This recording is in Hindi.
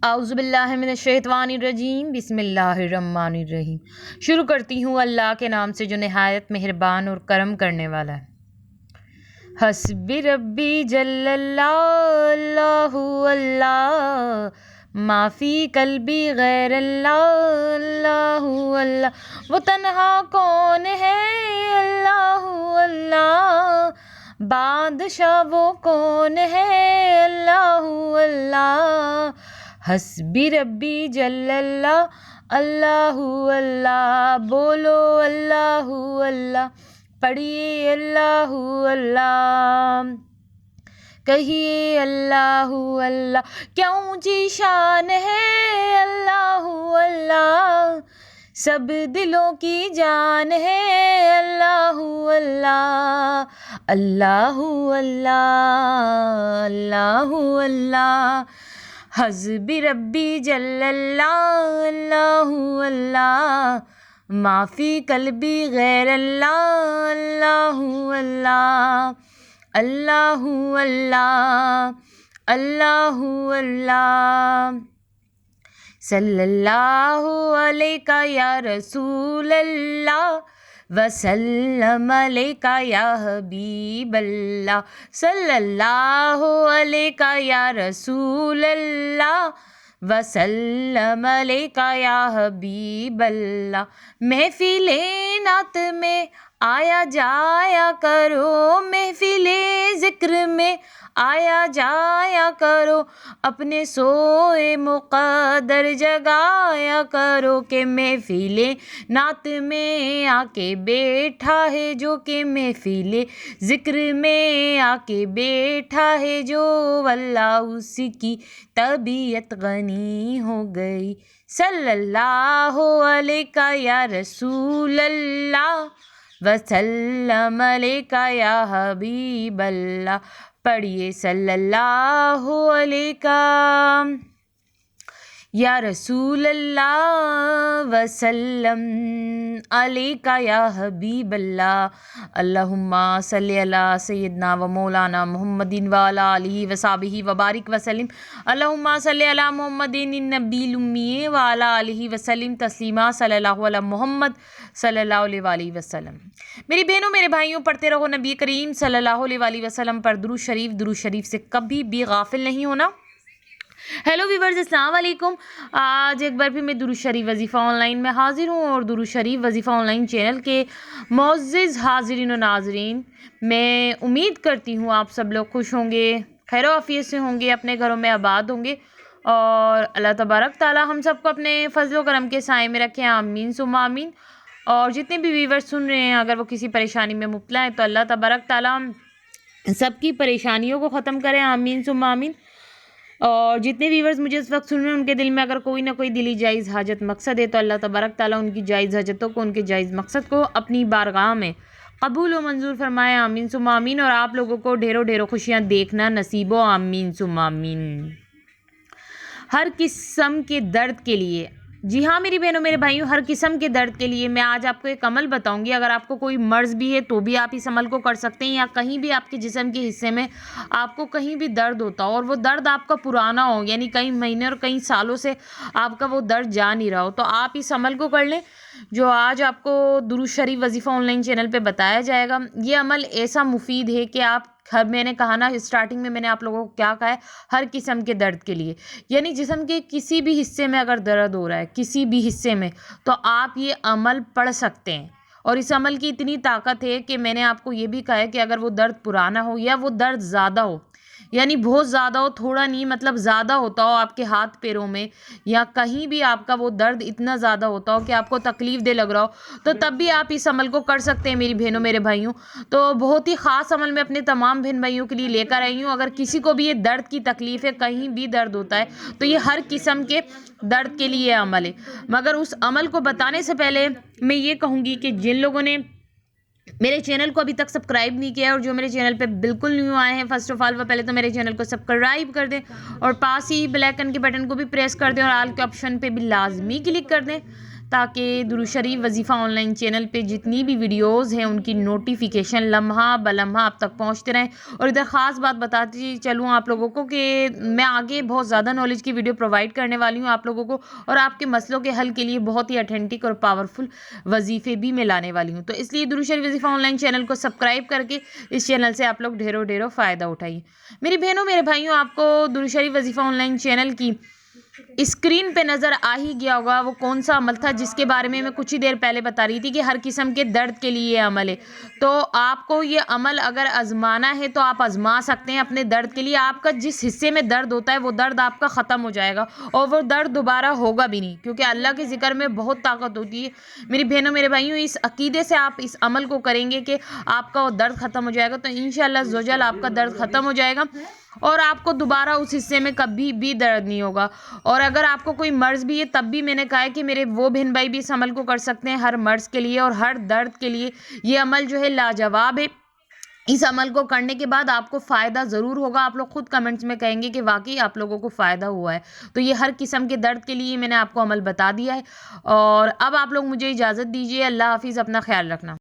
औज़ुबिल्लाहिमिनश्शैतानिर्रजीम बिस्मिल्लाहिर्रहमानिर्रहीम। शुरू करती हूँ अल्लाह के नाम से जो नहायत मेहरबान और करम करने वाला है। हस्बी रब्बी जल्लल्लाह अल्लाहु अल्लाह माफ़ी कल्बी गैर अल्लाह अल्लाहु अल्लाह। वो तन्हा कौन है अल्लाहु अल्लाह, बादशाह वो कौन है अल्लाहु अल्लाह। हस्बी रब्बी जल्लल्लाह अल्लाहु अल्लाह, बोलो अल्लाहु अल्लाह, पढ़िए अल्लाहु अल्लाह, कहिए अल्लाहु अल्लाह। क्या ऊंची शान है अल्लाहु अल्लाह, सब दिलों की जान है अल्लाहु अल्लाह। अल्लाहु अल्लाह अल्लाहु अल्लाह। हस्बी रब्बी जल्लल्लाह अल्लाहु अल्लाह माफ़ी कल्बी गैर अल्लाह अल्लाहु अल्लाह। अल्लाहु अल्लाह अल्लाहु अल्लाह। सल्लल्लाहु अलैका या रसूल अल्लाह वसल्लम अलैका या हबीब अल्लाह। सल्लल्लाहु अलैका या रसूल अल्लाह वसल्लम अलैका या हबीब अल्लाह। महफिले नात में आया जाया करो, महफिले ज़िक्र में आया जाया करो, अपने सोए मुक़द्दर जगाया करो। के महफिले नात में आके बैठा है जो, के महफिले ज़िक्र में आके बैठा है जो, वल्लाह उसकी तबीयत गनी हो गई। सल्लल्लाहु अलैका या रसूल अल्लाह वसल्लम अलैका या हबीब अल्लाह। पढ़िए सल्लल्लाहु अलैका या रसूल अल्लाह वसल्लम अलैका या हबीब अल्लाह। अल्लाहुम्मा सल्ली अला सय्यदना व मौलाना मुहम्मदिन व अला आलिहि व साहबिहि व बारिक वसल्लिम। अल्लाहुम्मा सल्ली अला मुहम्मदिन नब्बिल उम्मी व अला आलिहि वसल्लिम तस्लीमा। सल्लल्लाहु अला मुहम्मद सल्लल्लाहु अलैहि वसल्लम। मेरी बहनों मेरे भाइयों, पढ़ते रहो नबी करीम सल्लल्लाहु अलैहि वसल्लम पर दुरूद शरीफ। दुरूद शरीफ से कभी भी गाफिल नहीं होना। हेलो वीवर्स, अस्सलाम वालेकुम। आज एक बार फिर मैं दुरूद शरीफ वजीफ़ा ऑनलाइन में हाजिर हूँ और दुरूद शरीफ वजीफ़ा ऑनलाइन चैनल के मोअज़्ज़िज़ हाज़रीन और नाज़रीन, मैं उम्मीद करती हूँ आप सब लोग खुश होंगे, खैर आफियत से होंगे, अपने घरों में आबाद होंगे और अल्लाह तबारक ताला हम सबको अपने फजल व करम के साए में रखें। आमीन सुम्मा आमीन। और जितने भी वीवर्स सुन रहे हैं, अगर वो किसी परेशानी में मुब्तला है तो अल्लाह तबारक ताला सबकी परेशानियों को ख़त्म करें। आमीन सुम्मा आमीन। और जितने व्यूवर्स मुझे इस वक्त सुन रहे हैं, उनके दिल में अगर कोई ना कोई दिली जायज़ हाजत मकसद है तो अल्लाह तबारक ताला उनकी जायज़ हाजतों को, उनके जायज़ मकसद को अपनी बारगाह में कबूल व मंजूर फरमाए। आमीन सुम्मा आमीन। और आप लोगों को ढेरों ढेरों खुशियाँ देखना नसीबो। आमीन सुम्मा आमीन। हर किस्म के दर्द के लिए, जी हाँ मेरी बहनों मेरे भाइयों, हर किस्म के दर्द के लिए मैं आज आपको एक अमल बताऊंगी। अगर आपको कोई मर्ज़ भी है तो भी आप इस अमल को कर सकते हैं, या कहीं भी आपके जिस्म के हिस्से में आपको कहीं भी दर्द होता हो और वो दर्द आपका पुराना हो, यानी कई महीने और कई सालों से आपका वो दर्द जा नहीं रहा हो, तो आप इस अमल को कर लें जो आज आपको दुरूद शरीफ वजीफ़ा ऑनलाइन चैनल पे बताया जाएगा। ये अमल ऐसा मुफीद है कि आप, मैंने कहा ना स्टार्टिंग में, मैंने आप लोगों को क्या कहा है, हर किस्म के दर्द के लिए, यानी जिस्म के किसी भी हिस्से में अगर दर्द हो रहा है, किसी भी हिस्से में, तो आप ये अमल पढ़ सकते हैं। और इस अमल की इतनी ताकत है कि मैंने आपको ये भी कहा है कि अगर वो दर्द पुराना हो या वो दर्द ज़्यादा हो, यानी बहुत ज़्यादा हो, थोड़ा नहीं, मतलब ज़्यादा होता हो आपके हाथ पैरों में या कहीं भी आपका वो दर्द इतना ज़्यादा होता हो कि आपको तकलीफ़ दे लग रहा हो, तो तब भी आप इस अमल को कर सकते हैं मेरी बहनों मेरे भाइयों। तो बहुत ही ख़ास अमल मैं अपने तमाम बहन भाइयों के लिए लेकर आई हूँ। अगर किसी को भी ये दर्द की तकलीफ़ है, कहीं भी दर्द होता है, तो ये हर किस्म के दर्द के लिए अमल है। मगर उस अमल को बताने से पहले मैं ये कहूँगी कि जिन लोगों ने मेरे चैनल को अभी तक सब्सक्राइब नहीं किया है और जो मेरे चैनल पे बिल्कुल न्यू आए हैं, फर्स्ट ऑफ ऑल वो पहले तो मेरे चैनल को सब्सक्राइब कर दें और पास ही बेल आइकन के बटन को भी प्रेस कर दें और ऑल के ऑप्शन पे भी लाजमी क्लिक कर दें, ताकि दुरूद शरीफ वजीफ़ा ऑनलाइन चैनल पे जितनी भी वीडियोज़ हैं उनकी नोटिफिकेशन लम्हा बलम्हा आप तक पहुँचते रहें। और इधर ख़ास बात बताती चलूँ आप लोगों को कि मैं आगे बहुत ज़्यादा नॉलेज की वीडियो प्रोवाइड करने वाली हूँ आप लोगों को, और आपके मसलों के हल के लिए बहुत ही ऑथेंटिक और पावरफुल वजीफ़े भी मैं लाने वाली हूँ। तो इसलिए दुरूद शरीफ वजीफ़ा ऑनलाइन चैनल को सब्सक्राइब करके इस चैनल से आप लोग ढेरों ढेरों फ़ायदा उठाइए। मेरी बहनों मेरे भाइयों, आपको दुरूद शरीफ वजीफ़ा ऑनलाइन चैनल की स्क्रीन पे नज़र आ ही गया होगा वो कौन सा अमल था जिसके बारे में मैं कुछ ही देर पहले बता रही थी कि हर किस्म के दर्द के लिए ये अमल है। तो आपको ये अमल अगर आजमाना है तो आप आजमा सकते हैं अपने दर्द के लिए। आपका जिस हिस्से में दर्द होता है वो दर्द आपका ख़त्म हो जाएगा और वो दर्द दोबारा होगा भी नहीं, क्योंकि अल्लाह के ज़िक्र में बहुत ताकत होती है। मेरी बहनों मेरे भाइयों, इस अकीदे से आप इस अमल को करेंगे कि आपका वो दर्द ख़त्म हो जाएगा, तो इंशाअल्लाह ज़ोजल आपका दर्द ख़त्म हो जाएगा और आपको दोबारा उस हिस्से में कभी भी दर्द नहीं होगा। और अगर आपको कोई मर्ज़ भी है तब भी मैंने कहा है कि मेरे वो बहन भाई भी इस अमल को कर सकते हैं हर मर्ज़ के लिए और हर दर्द के लिए। ये अमल जो है लाजवाब है। इस अमल को करने के बाद आपको फ़ायदा ज़रूर होगा। आप लोग खुद कमेंट्स में कहेंगे कि वाकई आप लोगों को फ़ायदा हुआ है। तो ये हर किस्म के दर्द के लिए मैंने आपको अमल बता दिया है। और अब आप लोग मुझे इजाज़त दीजिए। अल्लाह हाफ़िज़, अपना ख्याल रखना।